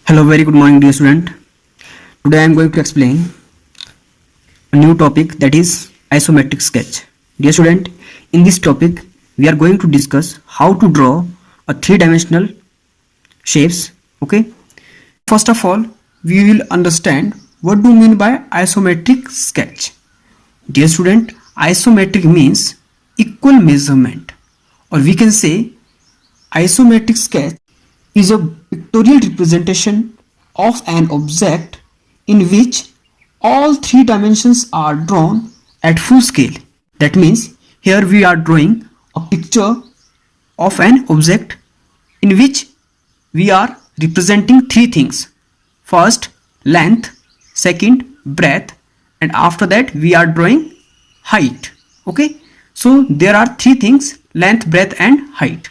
Hello, very good morning, dear student. Today I am going to explain a new topic, that is isometric sketch. Dear student, in this topic we are going to discuss how to draw a three-dimensional shapes. Okay. First of all, we will understand what do you mean by isometric sketch. Dear student, isometric means equal measurement, or we can say isometric sketch is a pictorial representation of an object in which all three dimensions are drawn at full scale. That means here we are drawing a picture of an object in which we are representing three things. First, length, second, breadth, and after that we are drawing height. Okay, so there are three things: length, breadth and height.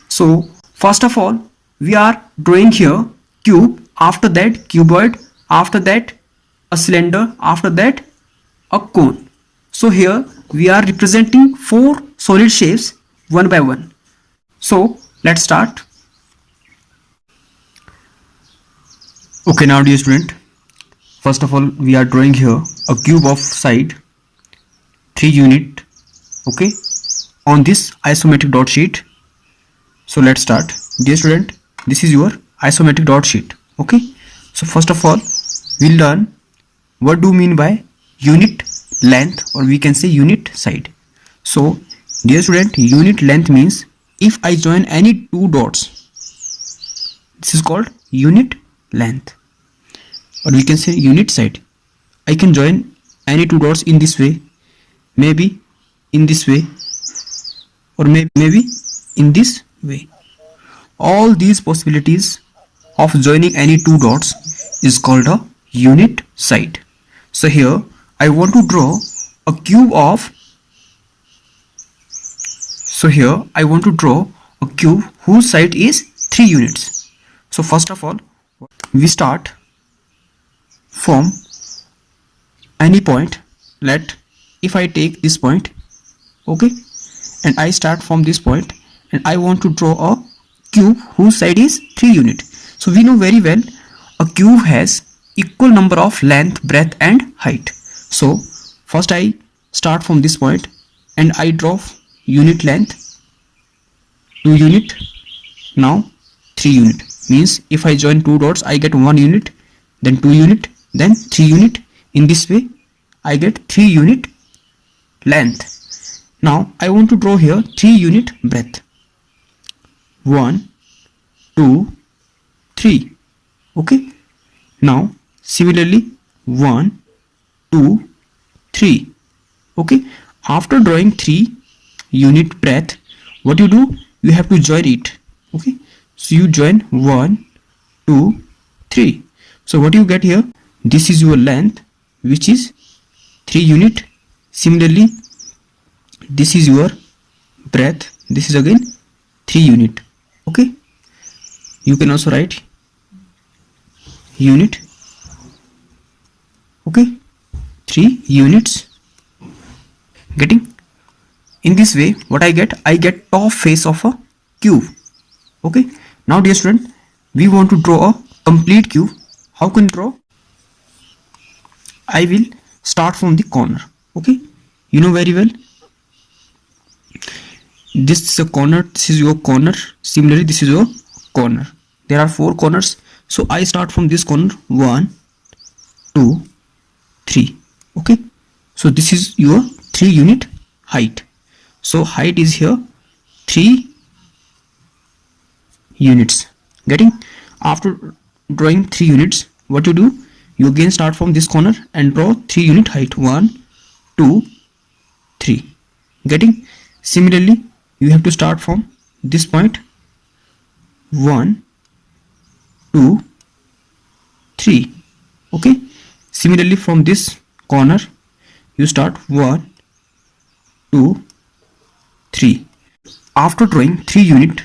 So first of all, we are drawing here cube, after that cuboid, after that a cylinder, after that a cone. So here we are representing four solid shapes one by one. So let's start. Okay, now dear student, first of all we are drawing here a cube of side 3 unit, okay, on this isometric dot sheet. So let's start. Dear student, this is your isometric dot sheet. Okay, so first of all we'll learn what do you mean by unit length, or we can say unit side. So dear student, unit length means if I join any two dots, this is called unit length, or we can say unit side. I can join any two dots in this way, maybe in this way, or maybe in this way. All these possibilities of joining any two dots is called a unit side. So here I want to draw a cube of, whose side is 3 units. So first of all we start from any point. If I take this point, okay, and I start from this point and I want to draw a cube whose side is 3 unit. So we know very well a cube has equal number of length, breadth and height. So first I start from this point and I draw unit length 2 unit, now 3 unit. Means if I join two dots I get 1 unit, then 2 unit, then 3 unit. In this way I get 3 unit length. Now I want to draw here 3 unit breadth. 1, 2, 3. Okay. Now similarly 1, 2, 3. Okay. After drawing 3 unit breadth, what you do? You have to join it. Okay. So you join 1, 2, 3. So what you get here? This is your length, which is 3 unit. Similarly, this is your breadth. This is again 3 unit. Okay. You can also write unit. Okay. 3 units. Getting? In this way, what I get? I get top face of a cube. Okay. Now dear student, we want to draw a complete cube. How can you draw? I will start from the corner. Okay. You know very well. This is a corner. This is your corner. Similarly, this is your corner. There are 4 corners. So I start from this corner. 1, 2, 3. Okay. So this is your 3 unit height. So height is here 3 units. Getting? After drawing 3 units, what you do? You again start from this corner and draw 3 unit height. 1, 2, 3. Getting? Similarly, you have to start from this point. 1, 2, 3. Okay. Similarly, from this corner you start 1, 2, 3. After drawing 3 unit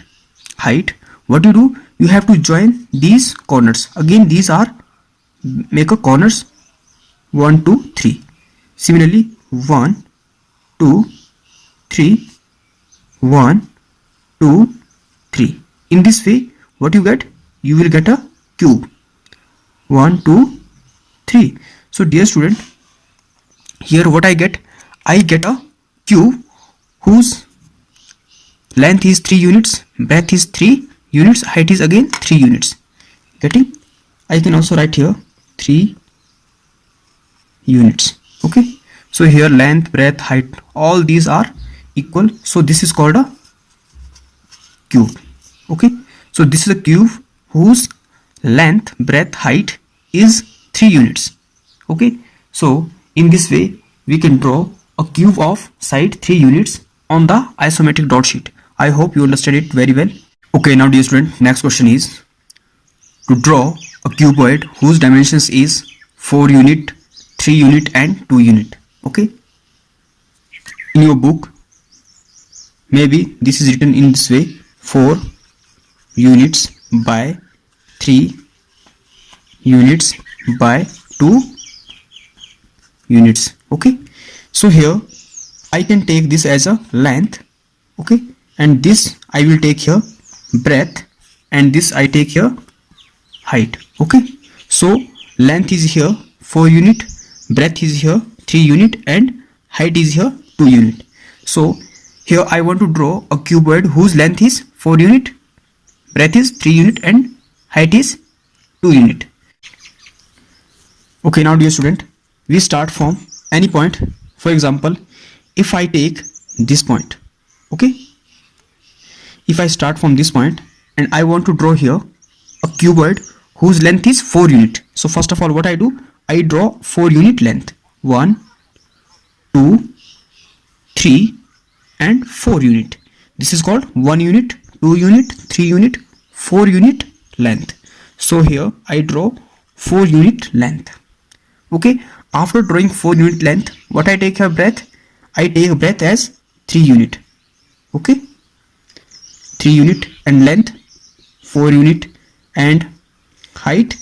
height, what you do? You have to join these corners. Again, these are make a corners 1, 2, 3. Similarly, 1, 2, 3, 1, 2, 3. In this way, what you get? You will get a cube. 1 2 3. So dear student, here what I get a cube whose length is 3 units, breadth is 3 units, height is again 3 units. Getting? I can also write here 3 units. Okay, so here length, breadth, height, all these are equal, so this is called a cube. Okay, so this is a cube whose length, breadth, height is 3 units. Okay, so in this way we can draw a cube of side 3 units on the isometric dot sheet. I hope you understand it very well. Okay, now dear student, next question is to draw a cuboid whose dimensions is 4 unit, 3 unit and 2 unit. Okay, in your book maybe this is written in this way: 4 units by 3 units by 2 units. Okay, so here I can take this as a length. Okay, and this I will take here breadth, and this I take here height. Okay, so length is here 4 unit, breadth is here 3 unit and height is here 2 unit. So here I want to draw a cuboid whose length is 4 unit, breadth is 3 unit and height is 2 unit. Okay, now dear student, we start from any point. For example, if I take this point, okay, if I start from this point and I want to draw here a cuboid whose length is 4 unit. So first of all what I do, I draw 4 unit length: 1 2 3 and 4 unit. This is called 1 unit, 2 unit, 3 unit, 4 unit length. So here I draw 4 unit length. Okay, after drawing 4 unit length, what I take here breadth, I take breadth as 3 unit. Okay, 3 unit and length 4 unit and height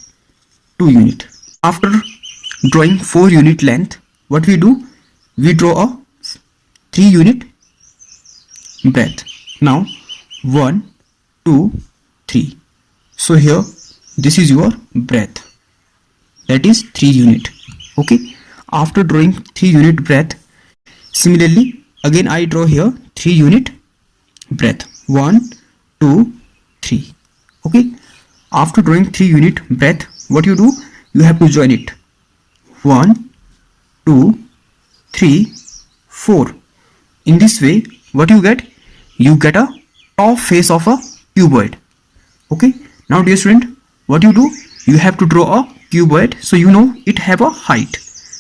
2 unit. After drawing 4 unit length, what we do, we draw a 3 unit breadth. Now 1 2 3. So here this is your breadth, that is 3 unit. Okay, after drawing 3 unit breadth, similarly again I draw here 3 unit breadth: 1 2 3. Okay, after drawing 3 unit breadth, what you do, you have to join it: 1 2 3 4. In this way what you get, you get a top face of a cuboid. Okay, now dear student, what you do, you have to draw a cuboid, so you know it have a height.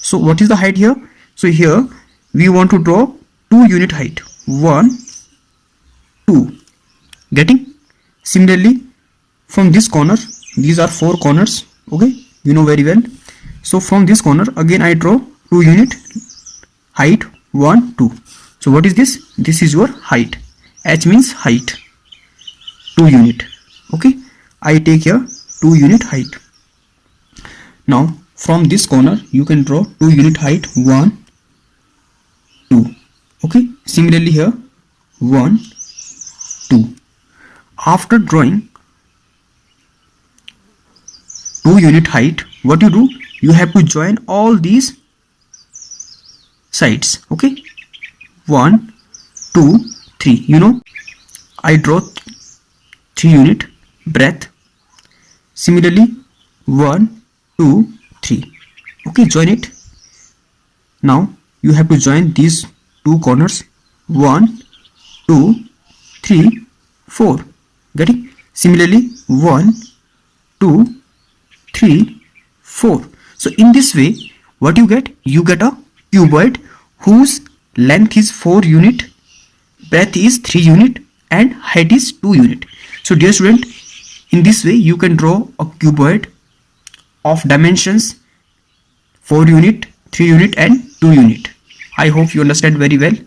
So what is the height here? So here we want to draw 2 unit height: 1 2. Getting? Similarly from this corner, these are 4 corners. Okay, you know very well. So from this corner again I draw 2 unit height: 1 2. So what is this? This is your height. H means height, 2 unit. Okay, I take here 2 unit height. Now from this corner you can draw 2 unit height: 1 2. Okay, similarly here 1 2. After drawing 2 unit height, what you do, you have to join all these sides. Okay, 1 2 3. You know, I draw 3 unit breadth. Similarly 1 2 3. Okay, join it. Now you have to join these 2 corners: 1 2 3 4. Getting? Similarly 1 2 3 4. So in this way what you get, you get a cuboid whose length is 4 unit, breadth is 3 unit and height is 2 unit. So dear student, in this way you can draw a cuboid of dimensions 4 unit, 3 unit and 2 unit. I hope you understand very well.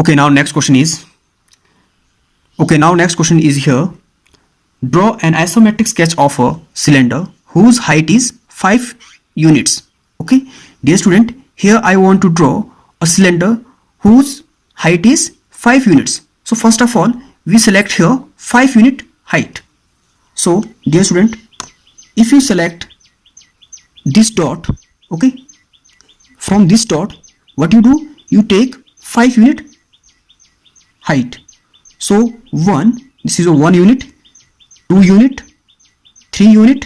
Okay, now next question is here: draw an isometric sketch of a cylinder whose height is 5 units. Okay, dear student, here I want to draw a cylinder whose height is 5 units. So first of all, we select here 5 unit height. So dear student, if you select this dot, okay, from this dot, what you do, you take 5 unit height. So 1, this is a 1 unit, 2 unit, 3 unit,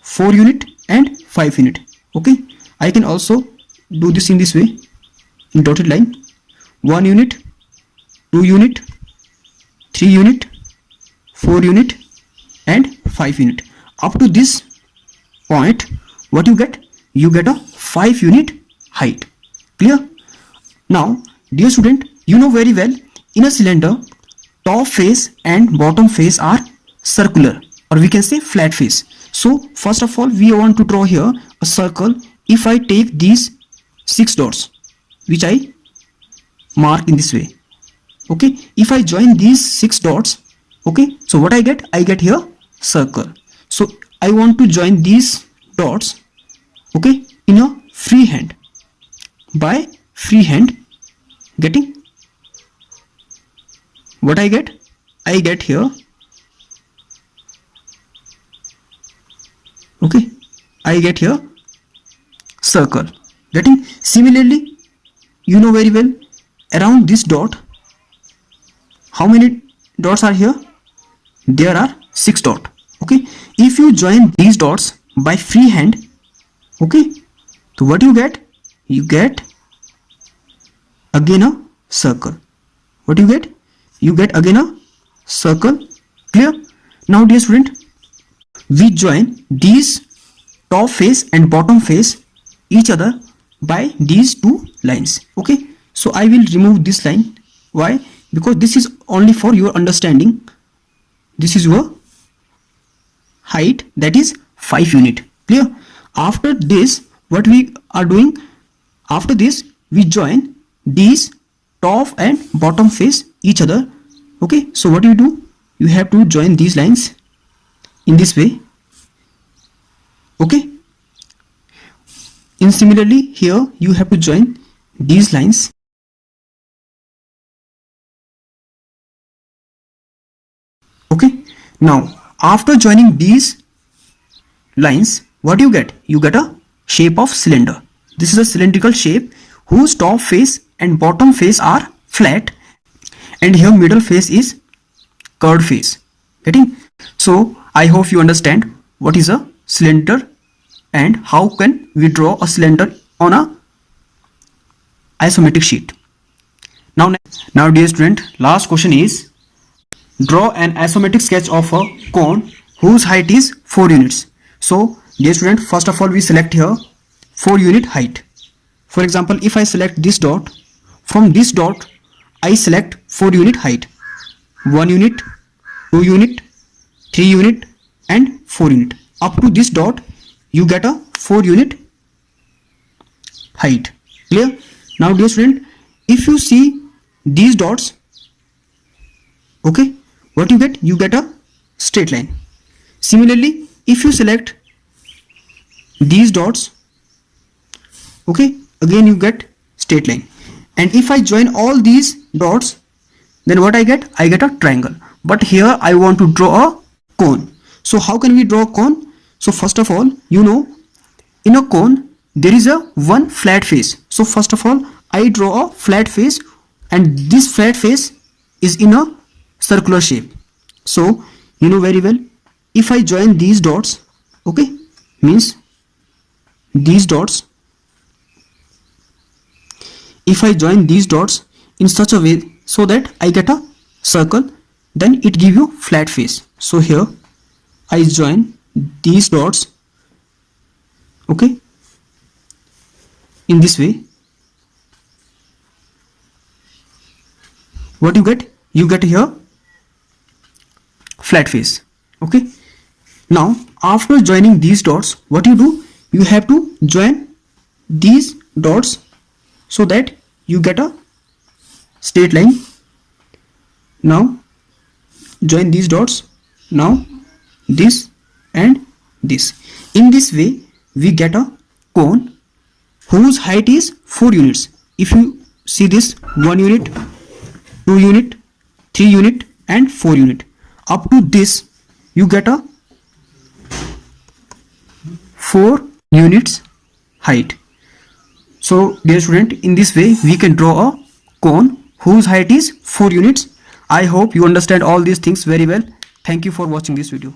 4 unit and 5 unit. Okay, I can also do this in this way, in dotted line. 1 unit, 2 unit, 3 unit, 4 unit and 5 unit. Up to this point, what you get? You get a 5 unit height. Clear? Now dear student, you know very well, in a cylinder, top face and bottom face are circular, or we can say flat face. So first of all, we want to draw here a circle. If I take these 6 dots, which I mark in this way, okay, if I join these 6 dots, okay, so what I get here circle. So I want to join these dots, okay, in a free hand, by free hand. Getting what I get here, okay, I get here circle. Getting? Similarly, you know very well, around this dot, how many dots are here? There are 6 dots. Okay, if you join these dots by free hand, okay, so what you get? You get again a circle. What you get? You get again a circle. Clear? Now dear student, we join these top face and bottom face each other by these 2 lines. Okay, so I will remove this line. Why? Because this is only for your understanding. This is your height, that is 5 unit. Clear? After this, what we are doing, after this we join these top and bottom face each other. Okay, so what you do, you have to join these lines in this way. Okay, and similarly here you have to join these lines. Okay, now after joining these lines, what you get? You get a shape of cylinder. This is a cylindrical shape whose top face and bottom face are flat, and here middle face is curved face. Getting? So I hope you understand what is a cylinder and how can we draw a cylinder on a isometric sheet. Now dear student, last question is, draw an isometric sketch of a cone whose height is 4 units. So dear student, first of all we select here 4 unit height. For example, if I select this dot, from this dot I select 4 unit height. 1 unit, 2 unit, 3 unit and 4 unit. Up to this dot you get a 4 unit height. Clear? Now dear student, if you see these dots, okay, what you get? You get a straight line. Similarly, if you select these dots, okay, again you get straight line. And if I join all these dots, then what I get? I get a triangle. But here I want to draw a cone. So how can we draw a cone? So first of all, you know, in a cone there is a one flat face. So first of all, I draw a flat face, and this flat face is in a circular shape. So you know very well, if I join these dots, okay, means these dots, if I join these dots in such a way so that I get a circle, then it give you flat face. So here I join these dots, okay, in this way. What you get? You get here flat face. Okay, now after joining these dots, what you do? You have to join these dots so that you get a straight line. Now join these dots, now this and this. In this way we get a cone whose height is 4 units. If you see this, 1 unit, 2 unit, 3 unit and 4 unit. Up to this you get a 4 units height. So dear student, in this way we can draw a cone whose height is 4 units. I hope you understand all these things very well. Thank you for watching this video.